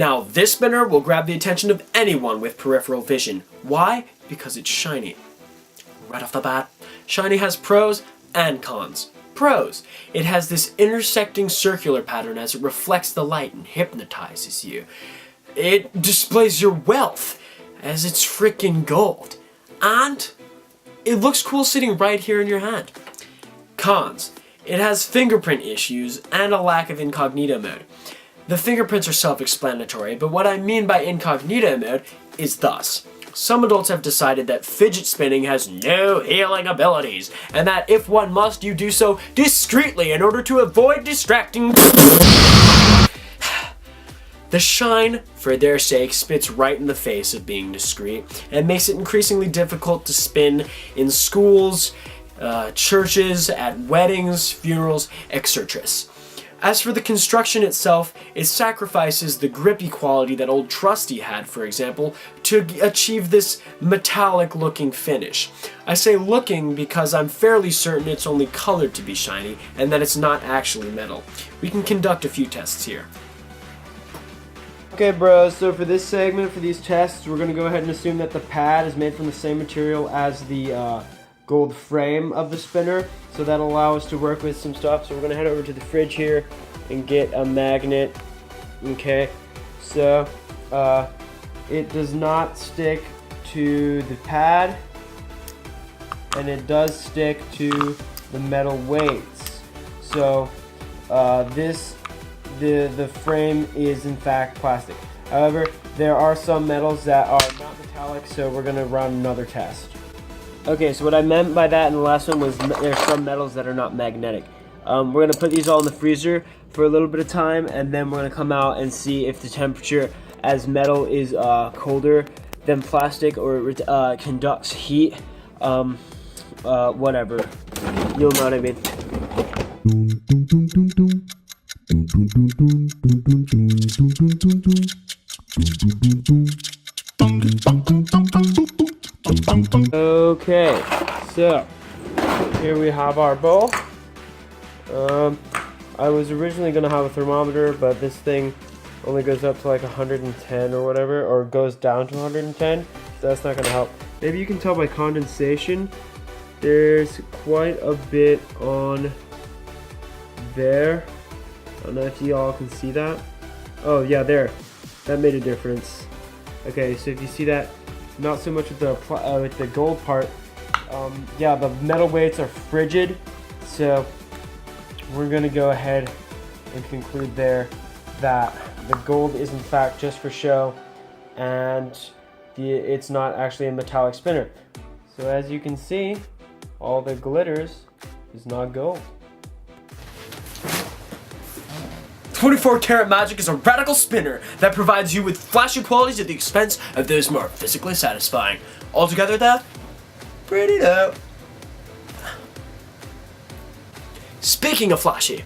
Now, this spinner will grab the attention of anyone with peripheral vision. Why? Because it's shiny. Right off the bat, shiny has pros and cons. Pros: it has this intersecting circular pattern as it reflects the light and hypnotizes you. It displays your wealth as it's freaking gold. And it looks cool sitting right here in your hand. Cons: it has fingerprint issues and a lack of incognito mode. The fingerprints are self-explanatory, but what I mean by incognito mode is thus. Some adults have decided that fidget spinning has no healing abilities, and that if one must, you do so discreetly in order to avoid distracting. The shine, for their sake, spits right in the face of being discreet, and makes it increasingly difficult to spin in schools, churches, at weddings, funerals, etc. As for the construction itself, it sacrifices the grippy quality that old Trusty had, for example, to achieve this metallic-looking finish. I say looking because I'm fairly certain it's only colored to be shiny, and that it's not actually metal. We can conduct a few tests here. Okay bros, so for this segment, for these tests, we're going to go ahead and assume that the pad is made from the same material as the gold frame of the spinner, so that'll allow us to work with some stuff. So we're going to head over to the fridge here and get a magnet. Okay, so it does not stick to the pad, and it does stick to the metal weights. So the frame is in fact plastic. However, there are some metals that are not metallic, so we're going to run another test. Okay, so what I meant by that in the last one was there's some metals that are not magnetic. We're going to put these all in the freezer for a little bit of time, and then we're going to come out and see if the temperature as metal is colder than plastic, or it conducts heat. Whatever. You'll know what I mean. Okay, so here we have our bowl. I was originally going to have a thermometer, but this thing only goes up to like 110 or whatever, or goes down to 110, so that's not going to help. Maybe you can tell by condensation, there's quite a bit on there. I don't know if you all can see that. Oh yeah, there. That made a difference. Okay, so if you see that, not so much with the gold part. Yeah, the metal weights are frigid, so we're gonna go ahead and conclude there that the gold is in fact just for show, and it's not actually a metallic spinner. So as you can see, all the glitters is not gold. 24 Karat Magic is a radical spinner that provides you with flashy qualities at the expense of those more physically satisfying. Altogether though, pretty dope. Speaking of flashy,